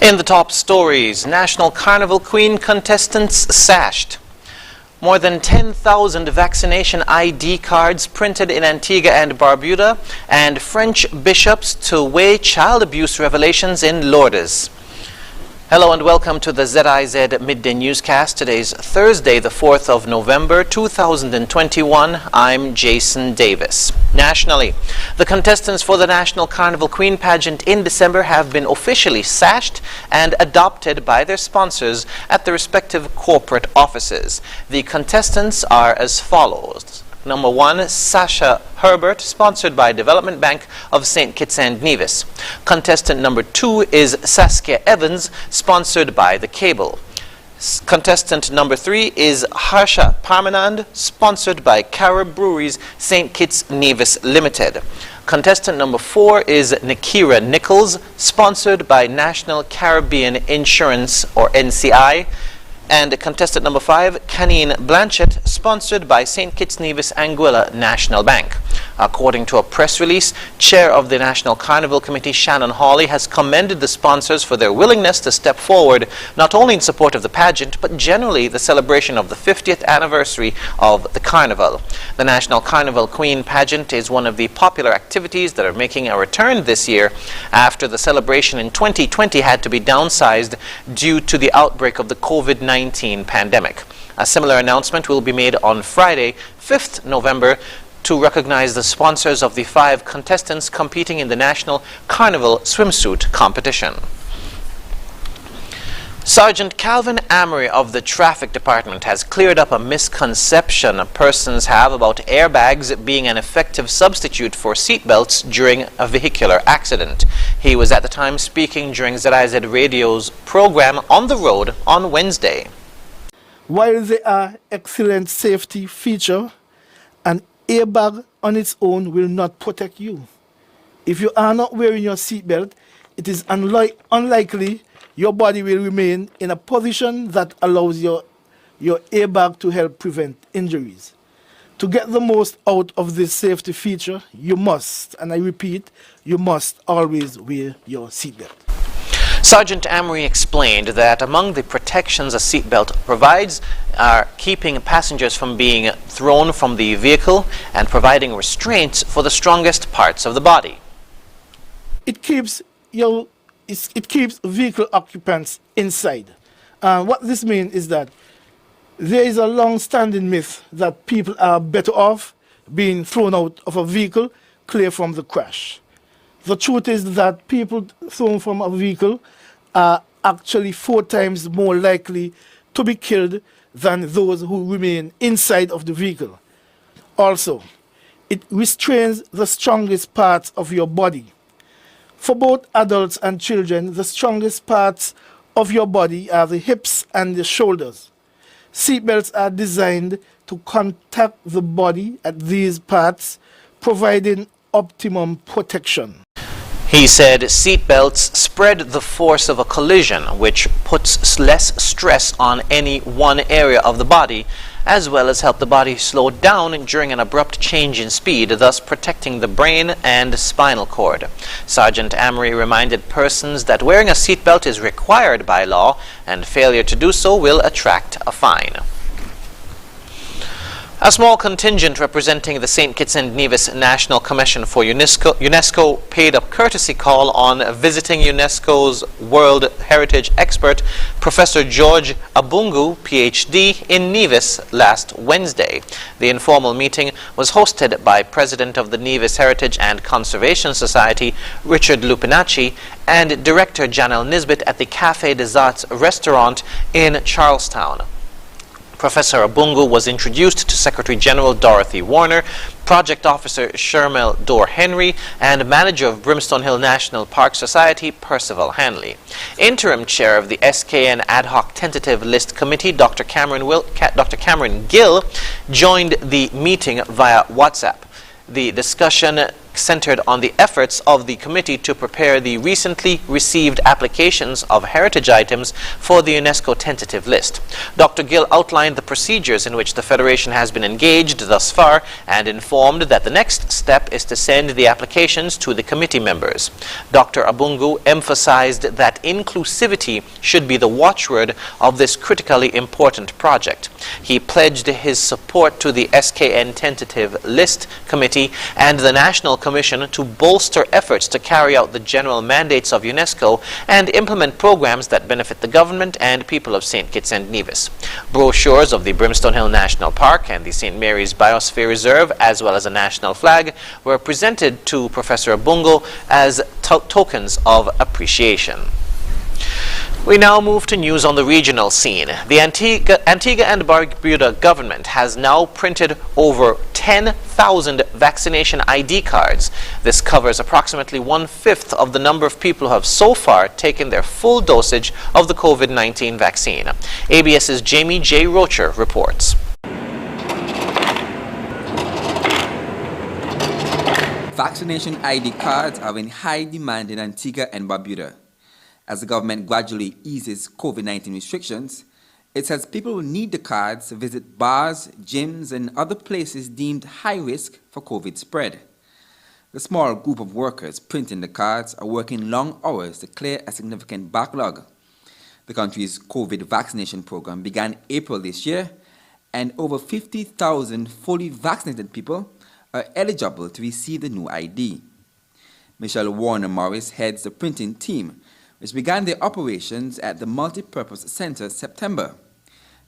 In the top stories, National Carnival Queen contestants sashed. More than 10,000 vaccination ID cards printed in Antigua and Barbuda, and French bishops to weigh child abuse revelations in Lourdes. Hello and welcome to the ZIZ Midday Newscast. Today's Thursday, the 4th of November, 2021. I'm Jason Davis. Nationally, the contestants for the National Carnival Queen pageant in December have been officially sashed and adopted by their sponsors at the respective corporate offices. The contestants are as follows. Number 1, Sasha Herbert, sponsored by Development Bank of St. Kitts and Nevis. Contestant number 2 is Saskia Evans, sponsored by The Cable. Contestant number 3 is Harsha Parmanand, sponsored by Carib Breweries St. Kitts Nevis Limited. Contestant number 4 is Nikira Nichols, sponsored by National Caribbean Insurance, or NCI. And contestant number 5, Canine Blanchett, sponsored by St. Kitts Nevis Anguilla National Bank. According to a press release, Chair of the National Carnival Committee, Shannon Hawley, has commended the sponsors for their willingness to step forward, not only in support of the pageant, but generally the celebration of the 50th anniversary of the Carnival. The National Carnival Queen pageant is one of the popular activities that are making a return this year after the celebration in 2020 had to be downsized due to the outbreak of the COVID-19 pandemic. A similar announcement will be made on Friday, 5th November, to recognize the sponsors of the 5 contestants competing in the National Carnival Swimsuit Competition. Sergeant Calvin Amory of the Traffic Department has cleared up a misconception persons have about airbags being an effective substitute for seatbelts during a vehicular accident. He was at the time speaking during ZIZ Radio's program On the Road on Wednesday. While they are excellent safety feature, an airbag on its own will not protect you. If you are not wearing your seatbelt, it is unlikely your body will remain in a position that allows your airbag to help prevent injuries. To get the most out of this safety feature, you must, and I repeat, you must always wear your seatbelt. Sergeant Amory explained that among the protections a seatbelt provides are keeping passengers from being thrown from the vehicle and providing restraints for the strongest parts of the body. It keeps vehicle occupants inside. What this means is that there is a long-standing myth that people are better off being thrown out of a vehicle clear from the crash. The truth is that people thrown from a vehicle are actually 4 times more likely to be killed than those who remain inside of the vehicle. Also, it restrains the strongest parts of your body. For both adults and children, the strongest parts of your body are the hips and the shoulders. Seatbelts are designed to contact the body at these parts, providing optimum protection. He said seatbelts spread the force of a collision, which puts less stress on any one area of the body, as well as help the body slow down during an abrupt change in speed, thus protecting the brain and spinal cord. Sergeant Amory reminded persons that wearing a seatbelt is required by law, and failure to do so will attract a fine. A small contingent representing the St. Kitts and Nevis National Commission for UNESCO paid a courtesy call on visiting UNESCO's World Heritage expert, Professor George Abungu, PhD, in Nevis last Wednesday. The informal meeting was hosted by President of the Nevis Heritage and Conservation Society, Richard Lupinacci, and Director Janelle Nisbet at the Café des Arts restaurant in Charlestown. Professor Abungu was introduced to Secretary General Dorothy Warner, Project Officer Shermel Dorr-Henry, and Manager of Brimstone Hill National Park Society, Percival Hanley. Interim Chair of the SKN Ad Hoc Tentative List Committee, Dr. Cameron Gill, joined the meeting via WhatsApp. The discussion centered on the efforts of the committee to prepare the recently received applications of heritage items for the UNESCO tentative list. Dr. Gill outlined the procedures in which the Federation has been engaged thus far and informed that the next step is to send the applications to the committee members. Dr. Abungu emphasized that inclusivity should be the watchword of this critically important project. He pledged his support to the SKN Tentative List Committee and the National Commission to bolster efforts to carry out the general mandates of UNESCO and implement programs that benefit the government and people of St. Kitts and Nevis. Brochures of the Brimstone Hill National Park and the St. Mary's Biosphere Reserve, as well as a national flag, were presented to Professor Abungo as tokens of appreciation. We now move to news on the regional scene. The Antigua and Barbuda government has now printed over 10,000 vaccination ID cards. This covers approximately 1/5 of the number of people who have so far taken their full dosage of the COVID-19 vaccine. ABS's Jamie J. Rocher reports. Vaccination ID cards are in high demand in Antigua and Barbuda. As the government gradually eases COVID-19 restrictions, it says people will need the cards to visit bars, gyms, and other places deemed high risk for COVID spread. The small group of workers printing the cards are working long hours to clear a significant backlog. The country's COVID vaccination program began April this year, and over 50,000 fully vaccinated people are eligible to receive the new ID. Michelle Warner-Morris heads the printing team, which began their operations at the Multipurpose Center September.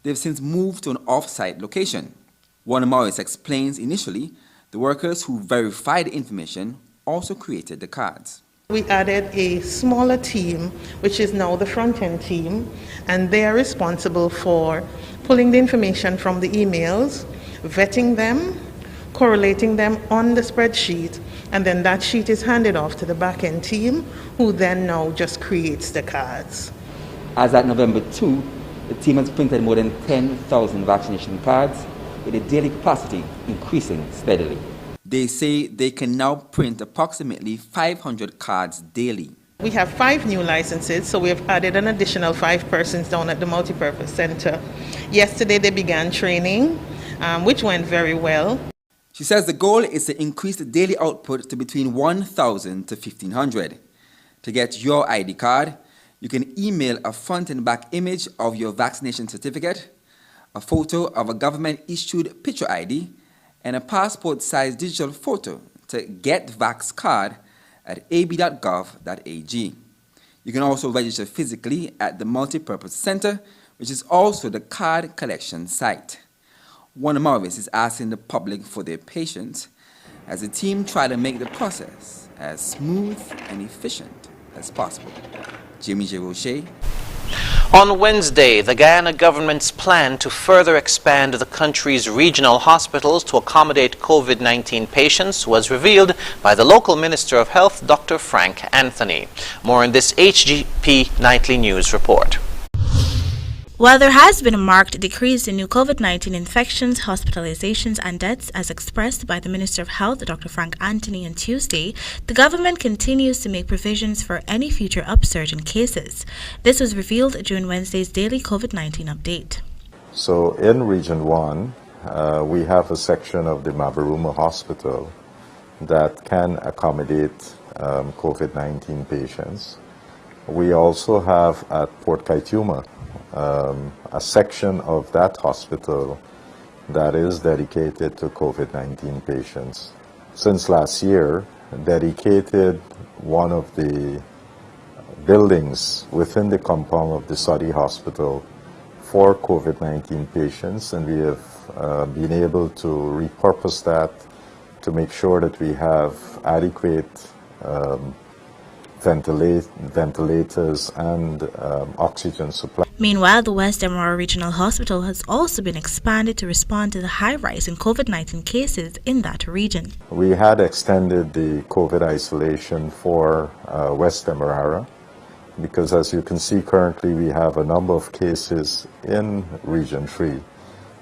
They've since moved to an off-site location. Warner-Morris explains initially the workers who verified the information also created the cards. We added a smaller team, which is now the front-end team, and they are responsible for pulling the information from the emails, vetting them, correlating them on the spreadsheet, and then that sheet is handed off to the back-end team, who then now just creates the cards. As at November 2, the team has printed more than 10,000 vaccination cards, with the daily capacity increasing steadily. They say they can now print approximately 500 cards daily. We have 5 new licenses, so we have added an additional 5 persons down at the Multipurpose Center. Yesterday they began training, which went very well. She says the goal is to increase the daily output to between 1,000 to 1,500. To get your ID card, you can email a front and back image of your vaccination certificate, a photo of a government-issued picture ID, and a passport-sized digital photo to getvaxcard at ab.gov.ag. You can also register physically at the Multipurpose Center, which is also the card collection site. Warner-Morris is asking the public for their patience as the team try to make the process as smooth and efficient as possible. Jamie J. Rocher. On Wednesday, the Guyana government's plan to further expand the country's regional hospitals to accommodate COVID-19 patients was revealed by the local Minister of Health, Dr. Frank Anthony. More in this HGP Nightly News report. While there has been a marked decrease in new COVID-19 infections, hospitalizations and deaths as expressed by the Minister of Health, Dr. Frank Anthony, on Tuesday, the government continues to make provisions for any future upsurge in cases. This was revealed during Wednesday's daily COVID-19 update. So in Region 1, we have a section of the Mabaruma Hospital that can accommodate COVID-19 patients. We also have at Port Kaituma a section of that hospital that is dedicated to COVID-19 patients. Since last year, dedicated one of the buildings within the compound of the Saudi Hospital for COVID-19 patients, and we have been able to repurpose that to make sure that we have adequate ventilators and oxygen supply. Meanwhile, the West MRO Regional Hospital has also been expanded to respond to the high rise in COVID-19 cases in that region. We had extended the COVID isolation for West Demerara because, as you can see, currently we have a number of cases in Region 3,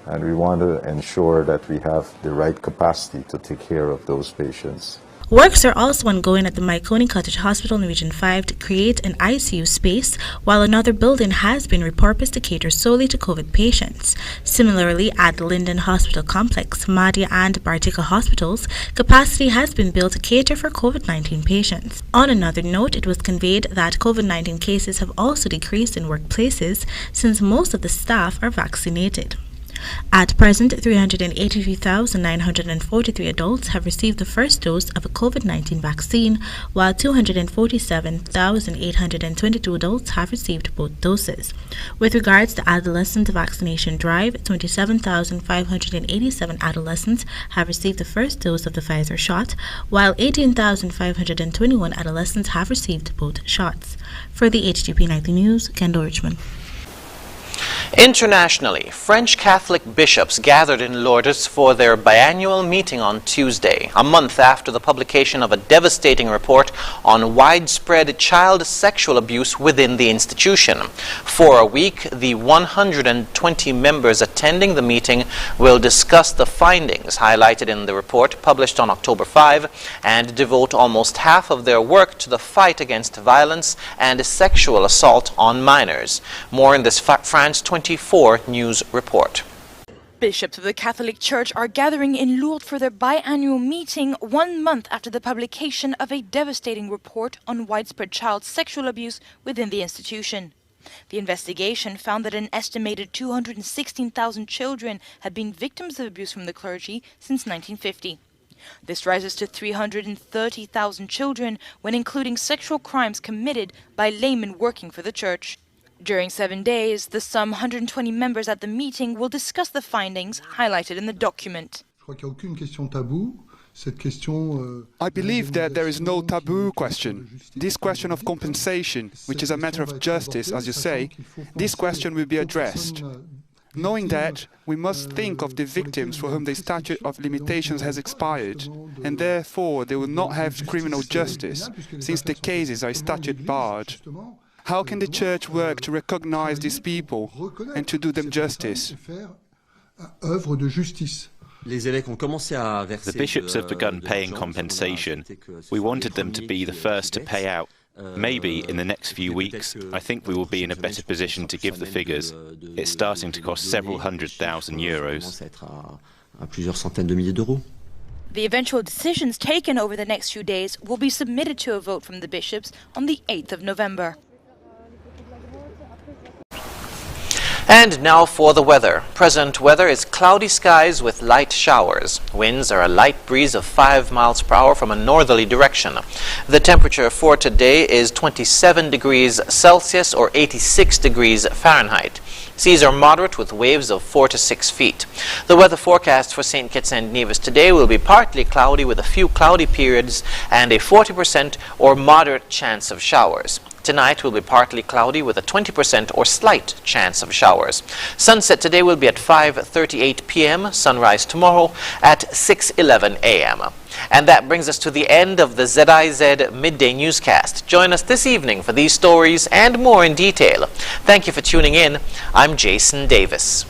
and we want to ensure that we have the right capacity to take care of those patients. Works are also ongoing at the Mycone Cottage Hospital in Region 5 to create an ICU space, while another building has been repurposed to cater solely to COVID patients. Similarly, at the Linden Hospital Complex, Mahdia and Bartica Hospitals, capacity has been built to cater for COVID-19 patients. On another note, it was conveyed that COVID-19 cases have also decreased in workplaces since most of the staff are vaccinated. At present, 383,943 adults have received the first dose of a COVID-19 vaccine, while 247,822 adults have received both doses. With regards to adolescent vaccination drive, 27,587 adolescents have received the first dose of the Pfizer shot, while 18,521 adolescents have received both shots. For the HTP Nightly News, Kendall Richmond. Internationally, French Catholic bishops gathered in Lourdes for their biannual meeting on Tuesday, a month after the publication of a devastating report on widespread child sexual abuse within the institution. For a week, the 120 members attending the meeting will discuss the findings highlighted in the report published on October 5 and devote almost half of their work to the fight against violence and sexual assault on minors. More in this France 24 news report. Bishops of the Catholic Church are gathering in Lourdes for their biannual meeting 1 month after the publication of a devastating report on widespread child sexual abuse within the institution. The investigation found that an estimated 216,000 children had been victims of abuse from the clergy since 1950. This rises to 330,000 children when including sexual crimes committed by laymen working for the Church. During 7 days, the some 120 members at the meeting will discuss the findings highlighted in the document. I believe that there is no taboo question. This question of compensation, which is a matter of justice, as you say, this question will be addressed. Knowing that, we must think of the victims for whom the statute of limitations has expired, and therefore they will not have criminal justice, since the cases are statute barred. How can the Church work to recognize these people and to do them justice? The bishops have begun paying compensation. We wanted them to be the first to pay out. Maybe in the next few weeks, I think we will be in a better position to give the figures. It's starting to cost several €100,000. The eventual decisions taken over the next few days will be submitted to a vote from the bishops on the 8th of November. And now for the weather. Present weather is cloudy skies with light showers. Winds are a light breeze of 5 miles per hour from a northerly direction. The temperature for today is 27 degrees Celsius or 86 degrees Fahrenheit. Seas are moderate with waves of 4 to 6 feet. The weather forecast for St. Kitts and Nevis today will be partly cloudy with a few cloudy periods and a 40% or moderate chance of showers. Tonight will be partly cloudy with a 20% or slight chance of showers. Sunset today will be at 5:38 p.m., sunrise tomorrow at 6:11 a.m. And that brings us to the end of the ZIZ Midday Newscast. Join us this evening for these stories and more in detail. Thank you for tuning in. I'm Jason Davis.